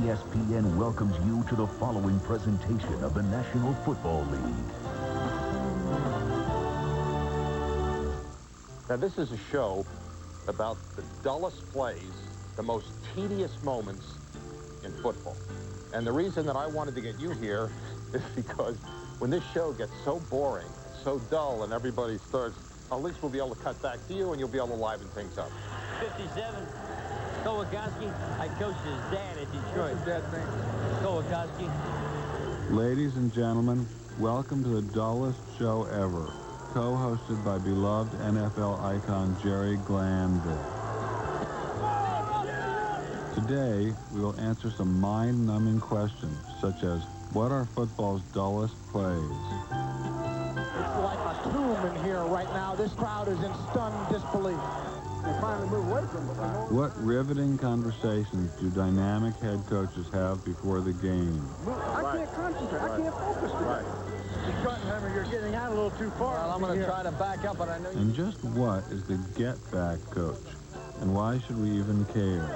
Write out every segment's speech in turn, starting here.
ESPN welcomes you to the following presentation of the National Football League. Now, this is a show about the dullest plays, the most tedious moments in football. And the reason that I wanted to get you here is because when this show gets so boring, so dull, and everybody starts, at least we'll be able to cut back to you and you'll be able to liven things up. 57, Kowalski. I coached his dad at Detroit. What's his dad's name? Kowalski. Ladies and gentlemen, welcome to the dullest show ever, co-hosted by beloved NFL icon Jerry Glanville. Today, we will answer some mind-numbing questions, such as, what are football's dullest plays? It's like a tomb in here right now. This crowd is in stunned disbelief. They finally move away from it. What riveting conversations do dynamic head coaches have before the game? I can't concentrate. I can't focus. Right. Schottenheimer, you're getting out a little too far. Well, I'm going to try to back up, but I know you... And just what is the get-back coach? And why should we even care?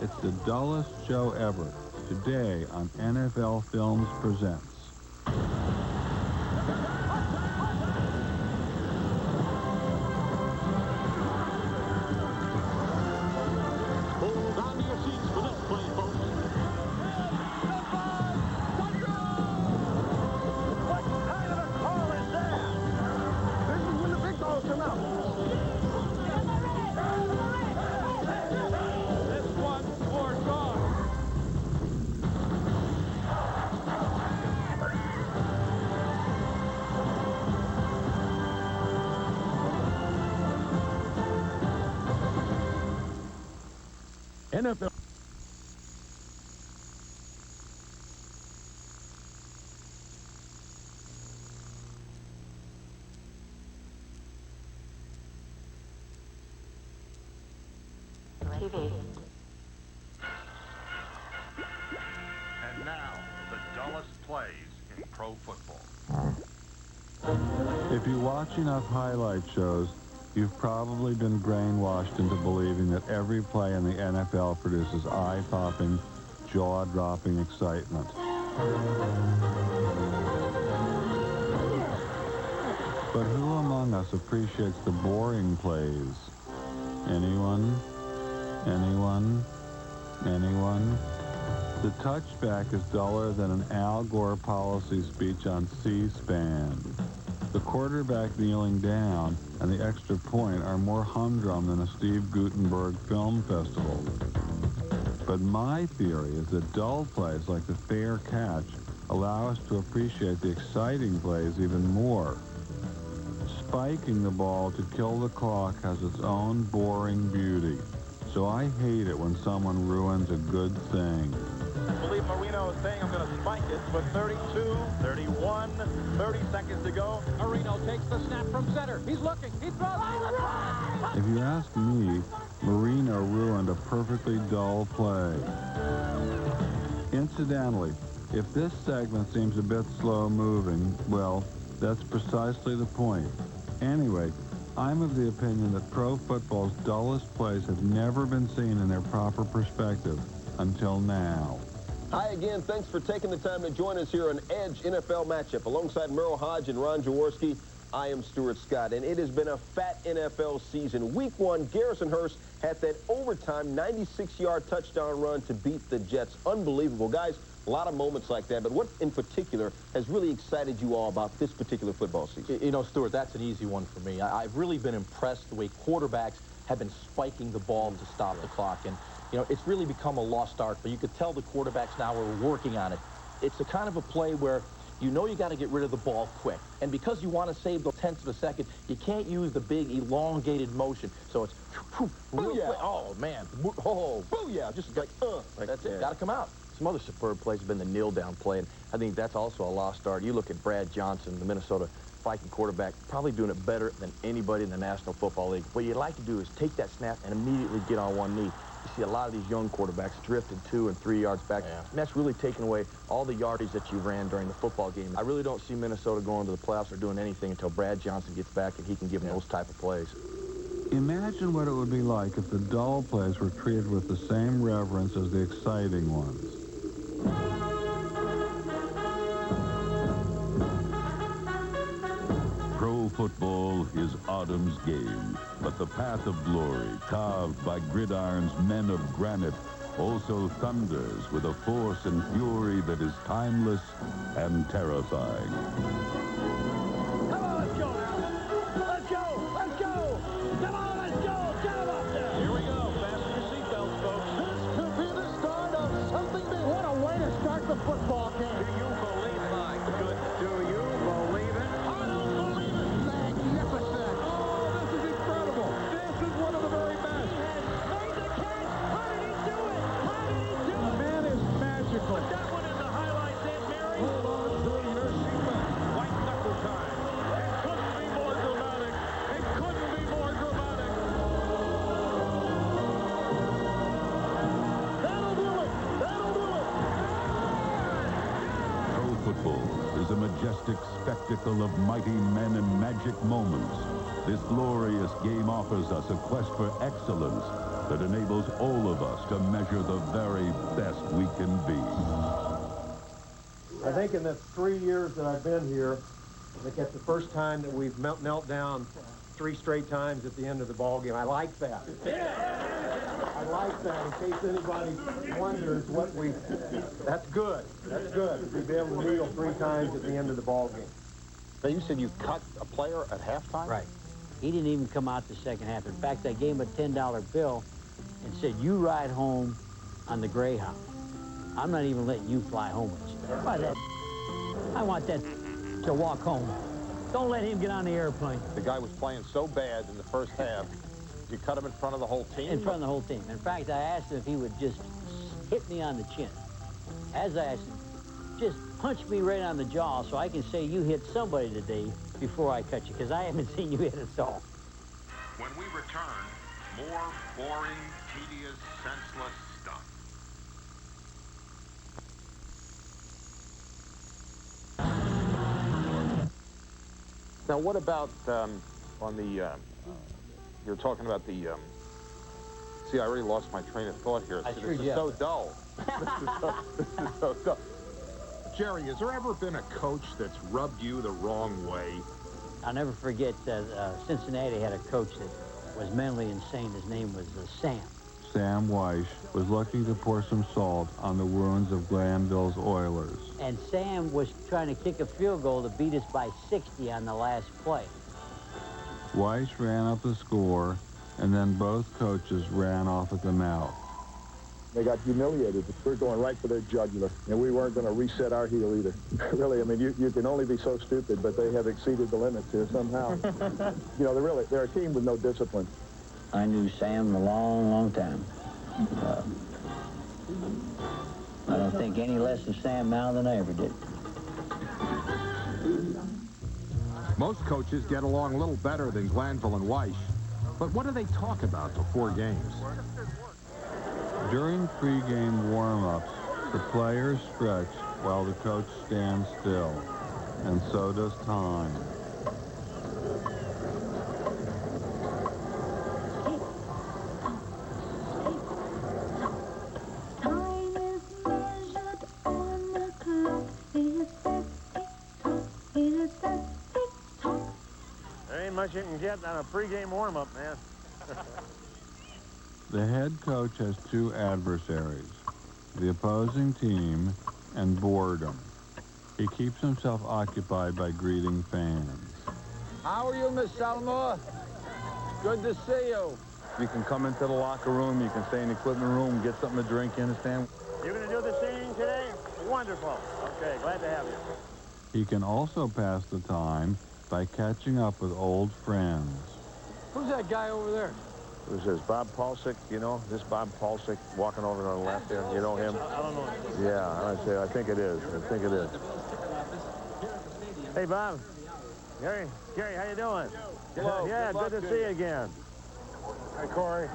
It's the dullest show ever. Today on NFL Films Presents. Hold on to your seats for this play, folks. What kind of a call is that? This is when the big balls come out. This one's for God. NFL. TV. And now, the dullest plays in pro football. If you watch enough highlight shows, you've probably been brainwashed into believing that every play in the NFL produces eye-popping, jaw-dropping excitement. But who among us appreciates the boring plays? Anyone? Anyone? Anyone? The touchback is duller than an Al Gore policy speech on C-SPAN. The quarterback kneeling down and the extra point are more humdrum than a Steve Gutenberg film festival. But my theory is that dull plays like the fair catch allow us to appreciate the exciting plays even more. Spiking the ball to kill the clock has its own boring beauty. So I hate it when someone ruins a good thing. I believe Marino is saying I'm going to spike it with 32, 31, 30 seconds to go. Marino takes the snap from center. He's looking. He throws. If you ask me, Marino ruined a perfectly dull play. Incidentally, if this segment seems a bit slow-moving, well, that's precisely the point. Anyway, I'm of the opinion that pro football's dullest plays have never been seen in their proper perspective until now. Hi again. Thanks for taking the time to join us here on Edge NFL Matchup. Alongside Merrill Hodge and Ron Jaworski, I am Stuart Scott, and it has been a fat NFL season. Week 1, Garrison Hurst had that overtime 96-yard touchdown run to beat the Jets. Unbelievable. Guys, a lot of moments like that, but what in particular has really excited you all about this particular football season? You know, Stuart, that's an easy one for me. I've really been impressed the way quarterbacks have been spiking the ball to stop the clock. And, you know, it's really become a lost art, but you could tell the quarterbacks now are working on it. It's a kind of a play where you know you got to get rid of the ball quick. And because you want to save the tenths of a second, you can't use the big elongated motion. So it's real quick. Oh, man. Oh, Booyah! Just like that's it. Got to come out. Some other superb plays have been the kneel-down play, and I think that's also a lost art. You look at Brad Johnson, the Minnesota Viking quarterback, probably doing it better than anybody in the National Football League. What you'd like to do is take that snap and immediately get on one knee. You see a lot of these young quarterbacks drifting 2 and 3 yards back, and that's really taking away all the yardage that you ran during the football game. I really don't see Minnesota going to the playoffs or doing anything until Brad Johnson gets back and he can give them those type of plays. Imagine what it would be like if the dull plays were treated with the same reverence as the exciting ones. Pro football is autumn's game, but the path of glory, carved by gridiron's men of granite, also thunders with a force and fury that is timeless and terrifying. Come on, let's go now. Let's go. Let's go. Come on, let's go. Get him up there. Here we go. Fasten your seatbelts, folks. This could be the start of something big. What a way to start the football game. Do you believe my good? Do you believe it? I don't believe it. Magnificent. Oh, this is incredible. This is one of the very best. Made the catch. How did he do it? How did he do The it? man is magical. Put that one in the highlights, Aunt Mary. Hold on to your seatbelt. White knuckle time. It couldn't be more dramatic. It couldn't be more dramatic. That'll do it. That'll do it. Pro football is a majestic spectacle of mighty men and magic moments. This glorious game offers us a quest for excellence that enables all of us to measure the very best we can be. I think in the 3 years that I've been here, I think that's the first time that we've knelt down 3 straight times at the end of the ball game. I like that. I like that. In case anybody wonders what we, that's good. That's good. We've been able to kneel 3 times at the end of the ball game. Now, you said you cut a player at halftime? Right. He didn't even come out the second half. In fact, I gave him a $10 bill and said, you ride home on the Greyhound. I'm not even letting you fly home with you. I want that to walk home. Don't let him get on the airplane. The guy was playing so bad in the first half. You cut him in front of the whole team? In front of the whole team. In fact, I asked him if he would just hit me on the chin. As I asked him, just punch me right on the jaw so I can say you hit somebody today before I cut you, because I haven't seen you hit us all. When we return, more boring, tedious, senseless stuff. Now, what about on the, you're talking about the, see, I already lost my train of thought here. I See, screwed this you is so up. dull. This is so dull. Jerry, has there ever been a coach that's rubbed you the wrong way? I'll never forget Cincinnati had a coach that was mentally insane. His name was Sam. Sam Weish was looking to pour some salt on the wounds of Glanville's Oilers. And Sam was trying to kick a field goal to beat us by 60 on the last play. Weish ran up the score, and then both coaches ran off at the mouth. They got humiliated. We're going right for their jugular, and we weren't going to reset our heel either. Really, I mean, you can only be so stupid, but they have exceeded the limits here somehow. You know, they're a team with no discipline. I knew Sam a long, long time. I don't think any less of Sam now than I ever did. Most coaches get along a little better than Glanville and Weish. But what do they talk about before games? During pregame warm-ups, the players stretch while the coach stands still, and so does time. There ain't much you can get on a pregame warm-up, man. The head coach has 2 adversaries, the opposing team and boredom. He keeps himself occupied by greeting fans. How are you, Miss Salmore? Good to see you. You can come into the locker room, you can stay in the equipment room, get something to drink, you understand? You're going to do the singing today? Wonderful. Okay, glad to have you. He can also pass the time by catching up with old friends. Who's that guy over there? Who's this, Bob Paulsick? You know, this Bob Paulsick walking over to the left there. You know him? I don't know. Yeah, I think it is. I think it is. Hey, Bob. Gary, how you doing? Hello. Yeah, good to see you again. Hi, Corey.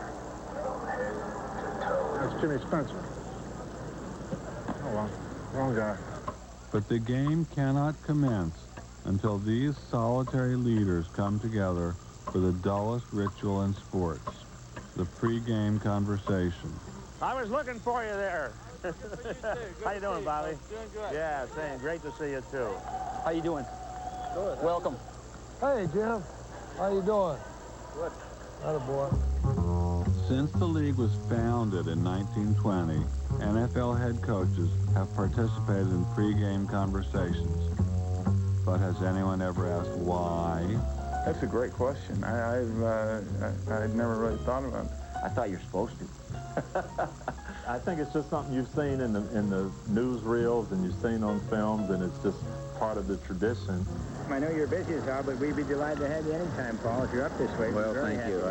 That's Jimmy Spencer. Oh, well, wrong guy. But the game cannot commence until these solitary leaders come together for the dullest ritual in sports, the pregame conversation. I was looking for you there. How you doing, Bobby? Doing good. Yeah, same. Great to see you, too. How you doing? Good. Welcome. Hey, Jim. How you doing? Good. Attaboy. Since the league was founded in 1920, NFL head coaches have participated in pregame conversations. But has anyone ever asked why? That's a great question. I'd never really thought about it. I thought you're supposed to. I think it's just something you've seen in the newsreels and you've seen on films, and it's just part of the tradition. I know you're busy as hell, but we'd be delighted to have you anytime, Paul, if you're up this way. Well, thank you.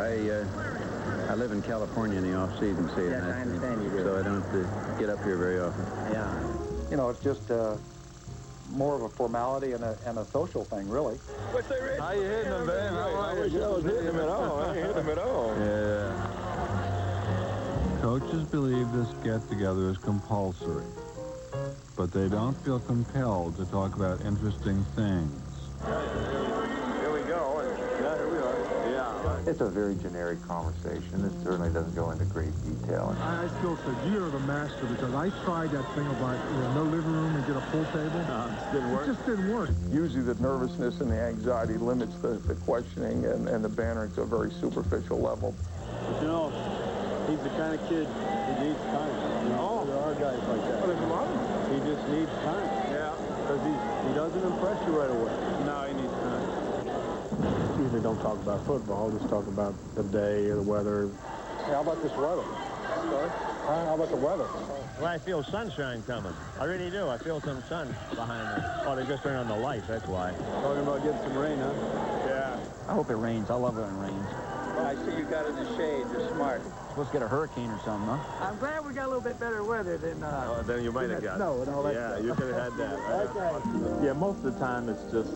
I live in California in the off-season, see. Yes, I understand you do. So I don't get up here very often. Yeah. You know, it's just more of a formality and a social thing, really. What's that, Rich? How you hitting him, man? I wish I was hitting him at all. I ain't hitting him at all. Yeah. Coaches believe this get-together is compulsory, but they don't feel compelled to talk about interesting things. Here we go. Yeah, here we are. Yeah. It's a very generic conversation. It certainly doesn't go into great detail. I still said, you're the master, because I tried that thing about no living room and get a pool table. It didn't work. It just didn't work. Usually the nervousness and the anxiety limits the questioning and the bantering to a very superficial level. But you know, he's the kind of kid who needs time. There are guys like that. Well, there's a lot of them. He just needs time. Yeah. Because he doesn't impress you right away. No, he needs time. Usually don't talk about football, just talk about the day or the weather. Hey, how about this weather? Sorry? How about the weather? Well, I feel sunshine coming. I really do. I feel some sun behind me. Oh, they just turned on the lights, that's why. Talking about getting some rain, huh? Yeah. I hope it rains. I love it when it rains. I see you got in the shade. You're smart. Supposed to get a hurricane or something, huh? I'm glad we got a little bit better weather than... Then you might have got snow and all that Yeah, stuff. you could have had that. Right? Yeah, most of the time it's just,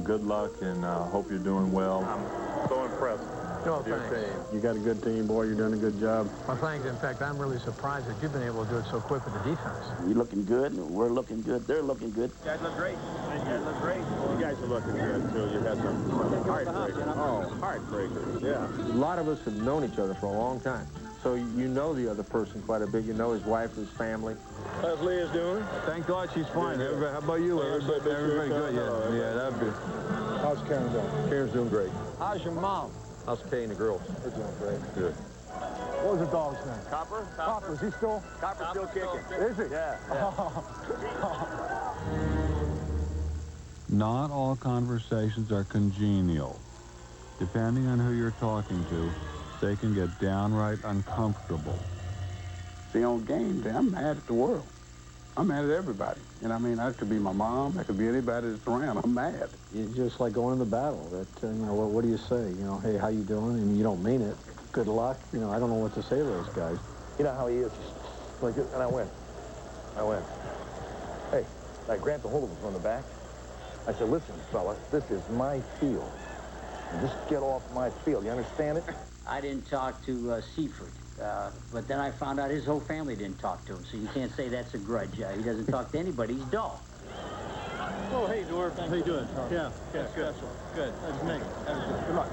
good luck and hope you're doing well. I'm so impressed. No, with your thanks. team. You got a good team, boy. You're doing a good job. Well, thanks. In fact, I'm really surprised that you've been able to do it so quick with the defense. You're looking good, we're looking good, they're looking good. You guys look great. You guys look great. You guys are looking good, too. You had some heartbreakers. Oh, heartbreakers, yeah. A lot of us have known each other for a long time. So you know the other person quite a bit. You know his wife, his family. How's Leah's doing? Thank God she's fine. Everybody, how about you? Everybody good? Yeah, that'd be. How's Karen doing? Karen's doing great. How's your mom? How's Kay and the girls? They're doing great. Good. What was the dog's name? Copper? Copper. Is he still? Copper's still kicking. Is he? Yeah. Not all conversations are congenial. Depending on who you're talking to, they can get downright uncomfortable. See, on game day, I'm mad at the world. I'm mad at everybody. And I mean, that could be my mom, that could be anybody that's around. I'm mad. It's just like going into battle. That what do you say? Hey, how you doing? And you don't mean it. Good luck. I don't know what to say to those guys. You know how he is. Like, and I went. Hey, I grabbed a hold of him from the back. I said, listen, fella, this is my field. Just get off my field. You understand it? I didn't talk to Seaford, but then I found out his whole family didn't talk to him, so you can't say that's a grudge. He doesn't talk to anybody. He's dull. Oh, hey, Dwarf. How you doing? Yeah, good. Good. That's me. That was good. Good luck.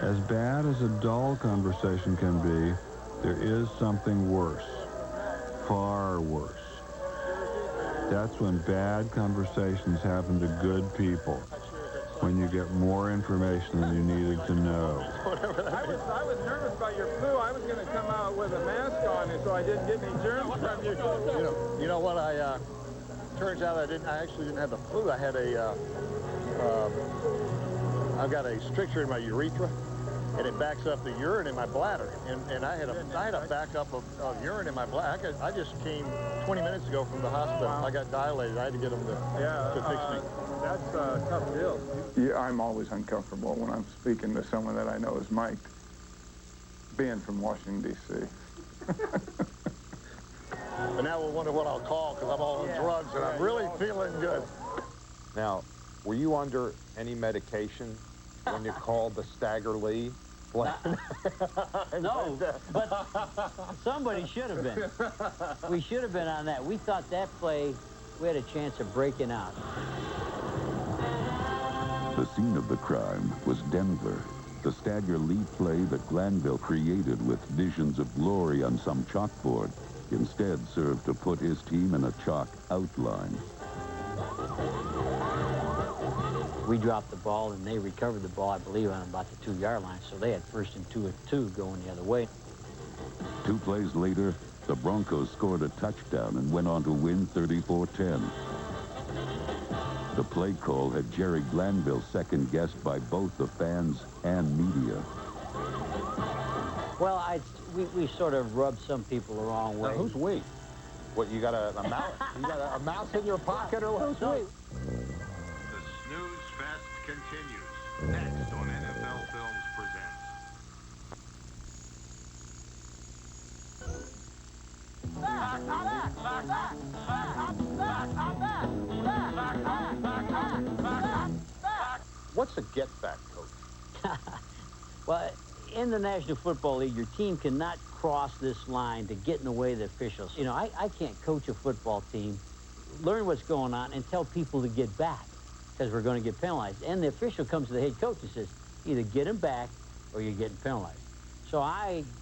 As bad as a dull conversation can be, there is something worse. Far worse. That's when bad conversations happen to good people. When you get more information than you needed to know. I was nervous about your flu. I was going to come out with a mask on so I didn't get any germs from you. You know what? Turns out I actually didn't have the flu. I had I've got a stricture in my urethra, and it backs up the urine in my bladder. And I had a backup of urine in my bladder. I just came 20 minutes ago from the hospital. Wow. I got dilated. I had to get them to fix me. That's a tough deal. Yeah, I'm always uncomfortable when I'm speaking to someone that I know is mic'd, being from Washington, D.C. But now we'll wonder what I'll call because I'm all on drugs and I'm really feeling good. Now, were you under any medication when you called the Stagger Lee? No, but somebody should have been. We should have been on that. We thought that play, we had a chance of breaking out. The scene of the crime was Denver. The Stagger Lee play that Glanville created with visions of glory on some chalkboard instead served to put his team in a chalk outline. We dropped the ball, and they recovered the ball, I believe, on about the 2-yard line, so they had 1st and 2 going the other way. 2 plays later, the Broncos scored a touchdown and went on to win 34-10. The play call had Jerry Glanville second-guessed by both the fans and media. Well, we sort of rubbed some people the wrong way. Now, who's we? What, you got a mouse? You got a mouse in your pocket, or who's we? The snooze fest continues. Next on NFL Films Presents. What's a get-back, Coach? Well, in the National Football League, your team cannot cross this line to get in the way of the officials. You know, I can't coach a football team, learn what's going on, and tell people to get back because we're going to get penalized. And the official comes to the head coach and says, either get them back or you're getting penalized. So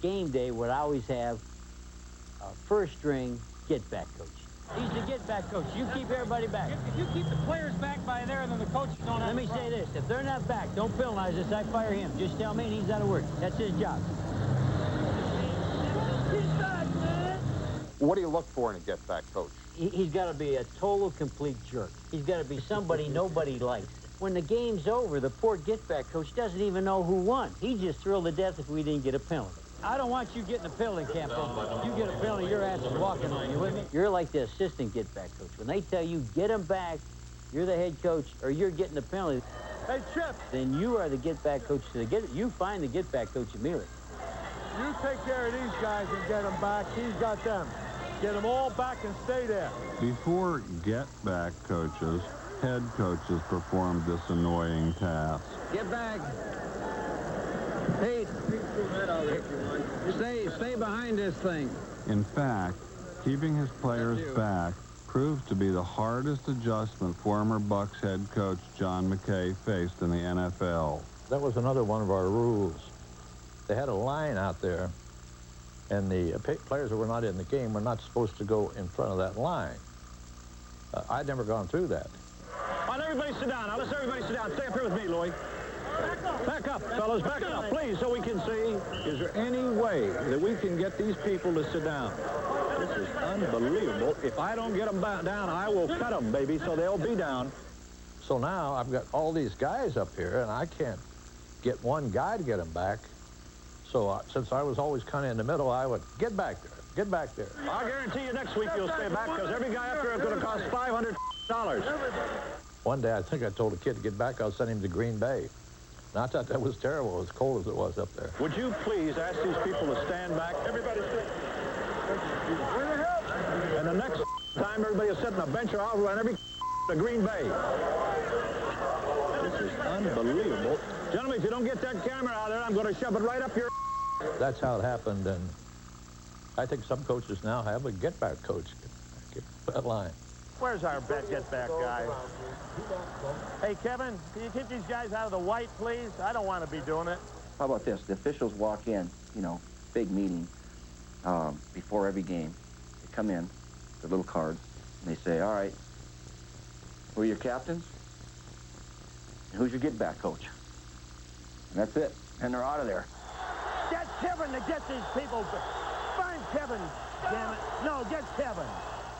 game day, would always have a first-string get-back coach. He's the get-back coach. You keep everybody back. If you keep the players back by there, then the coaches don't have Let me say this. If they're not back, don't penalize us. I fire him. Just tell me and he's out of work. That's his job. What do you look for in a get-back coach? He's got to be a total, complete jerk. He's got to be somebody nobody likes. When the game's over, the poor get-back coach doesn't even know who won. He's just thrilled to death if we didn't get a penalty. I don't want you getting a penalty, Campo. You get a penalty, your ass is walking on. You with me? You're like the assistant get-back coach. When they tell you, get him back, you're the head coach, or you're getting a penalty. Hey, Chip. Then you are the get-back coach to you find the get-back coach immediately. You take care of these guys and get them back. He's got them. Get them all back and stay there. Before get-back coaches, head coaches performed this annoying task. Get back. Hey, stay behind this thing. In fact, keeping his players back proved to be the hardest adjustment former Bucs head coach John McKay faced in the NFL. That was another one of our rules. They had a line out there, and the players that were not in the game were not supposed to go in front of that line. I'd never gone through that. All right, everybody sit down. Now, let's everybody sit down. Stay up here with me, Louie. Back up, fellas, back up, please, so we can see. Is there any way that we can get these people to sit down? This is unbelievable. If I don't get them down, I will cut them, baby, so they'll be down. So now I've got all these guys up here, and I can't get one guy to get them back. So since I was always kind of in the middle, I would get back there, get back there. I'll guarantee you next week you'll stay back, because every guy up there is going to cost $500. One day, I think I told a kid to get back. I'll send him to Green Bay. And I thought that was terrible, as cold as it was up there. Would you please ask these people to stand back? Everybody sit. And the next time, everybody will sit on a bench or I'll run every to Green Bay. This is unbelievable. Gentlemen, if you don't get that camera out there, I'm going to shove it right up your... That's how it happened, and I think some coaches now have a get-back coach. Get that line. Where's our get-back guy? Hey, Kevin, can you keep these guys out of the white, please? I don't want to be doing it. How about this? The officials walk in, you know, big meeting before every game. They come in, their little cards, and they say, all right, who are your captains? And who's your get-back coach? And that's it. And they're out of there. Get Kevin to get these people. Find Kevin, damn it. No, get Kevin.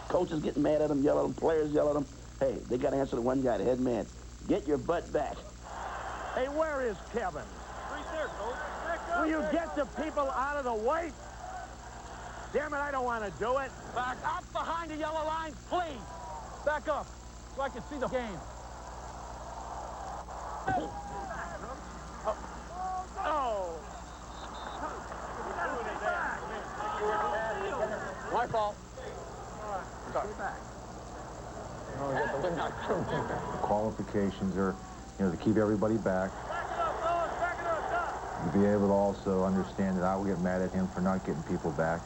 Coaches getting mad at them, yell at them, players yell at them. Hey, they got to answer to one guy, the head man. Get your butt back. Hey, where is Kevin? Right there, Coach. Will you get the people out of the way? Damn it, I don't want to do it. Back up behind the yellow line, please. Back up so I can see the game. Oh. My fault. Qualifications are, you know, to keep everybody back. To be able to also understand that I will get mad at him for not getting people back.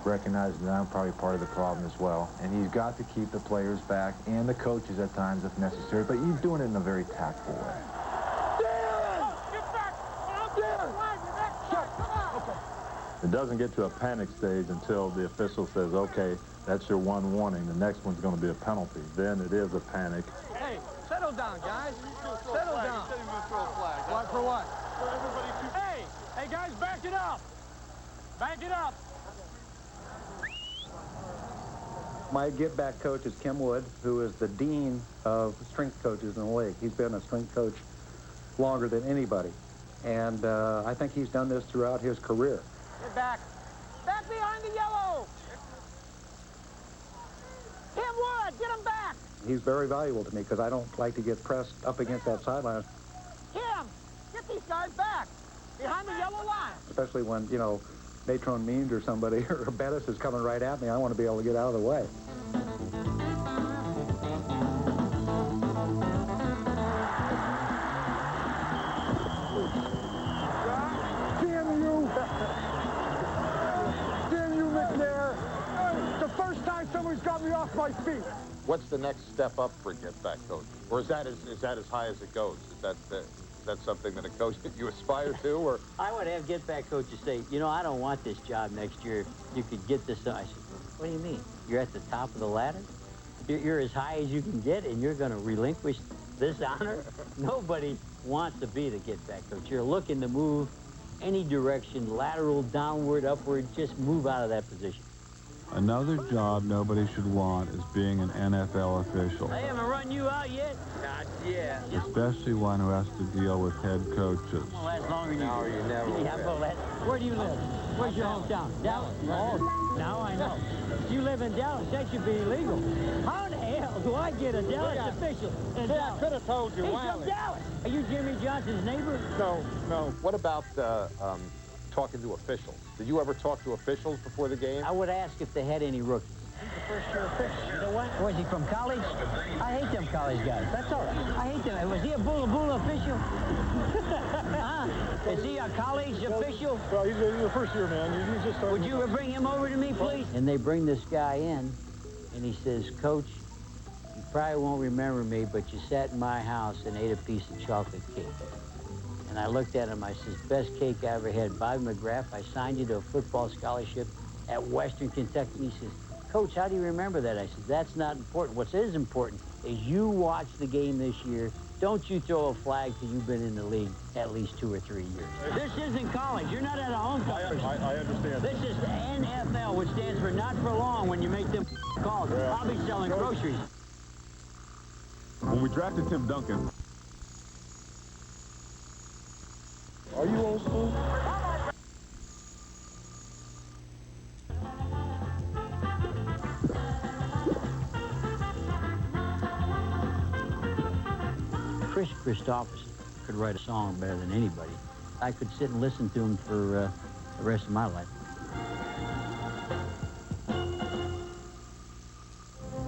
Recognizing that I'm probably part of the problem as well. And he's got to keep the players back and the coaches at times if necessary, but he's doing it in a very tactful way. It doesn't get to a panic stage until the official says, okay, that's your one warning. The next one's going to be a penalty. Then it is a panic. Hey, settle down, guys. Settle down. What for what? For everybody to... Hey, guys, back it up. Back it up. My get-back coach is Kim Wood, who is the dean of strength coaches in the league. He's been a strength coach longer than anybody. And I think he's done this throughout his career. Get back. Back behind the yellow. Kim Wood, get him back. He's very valuable to me because I don't like to get pressed up against that sideline. Kim, get these guys back. Behind the yellow line. Especially when, you know, Natron Means or somebody or Bettis is coming right at me. I want to be able to get out of the way. Damn you! Damn you, McNair! The first time somebody's got me off my feet. What's the next step up for get-back coach? Or is that as high as it goes? Is that something that a coach that you aspire to, or? I would have get-back coaches say, you know, I don't want this job next year. If you could get this done. I said, what do you mean? You're at the top of the ladder? You're as high as you can get, and you're going to relinquish this honor? Nobody wants to be the get-back coach. You're looking to move any direction, lateral, downward, upward, just move out of that position. Another job nobody should want is being an NFL official. They haven't run you out yet? Not yet. Especially one who has to deal with head coaches. Well, that's longer than No, you never will. Yeah, well, where do you live? Where's your hometown? Dallas? Oh, now I know. If you live in Dallas, that should be illegal. How in the hell do I get a Dallas official in Dallas? I could have told you. He's from Dallas. Are you Jimmy Johnson's neighbor? No. What about talking to officials? Did you ever talk to officials before the game? I would ask if they had any rookies. He's the first-year official. You know what? Was he from college? I hate them college guys. That's all right. I hate them. Was he a Bula official? Huh? Is he a college official? Well, he's a first-year man. He's just Would you bring him over to me, please? And they bring this guy in, and he says, Coach, you probably won't remember me, but you sat in my house and ate a piece of chocolate cake. And I looked at him, I says, best cake I ever had. Bobby McGrath, I signed you to a football scholarship at Western Kentucky. And he says, Coach, how do you remember that? I said, that's not important. What is important is you watch the game this year. Don't you throw a flag till you've been in the league at least 2 or 3 years. This isn't college. You're not at a home college. I understand. This is the NFL, which stands for not for long when you make them calls. Yeah. I'll be selling groceries. When we drafted Tim Duncan... Are you old school? Chris Christopherson could write a song better than anybody. I could sit and listen to him for the rest of my life.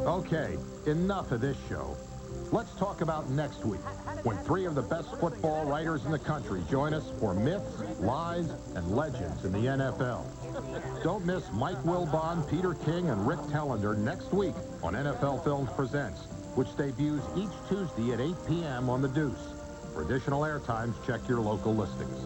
Okay, enough of this show. Let's talk about next week, when 3 of the best football writers in the country join us for myths, lies, and legends in the NFL. Don't miss Mike Wilbon, Peter King, and Rick Tellender next week on NFL Films Presents, which debuts each Tuesday at 8 p.m. on The Deuce. For additional airtimes, check your local listings.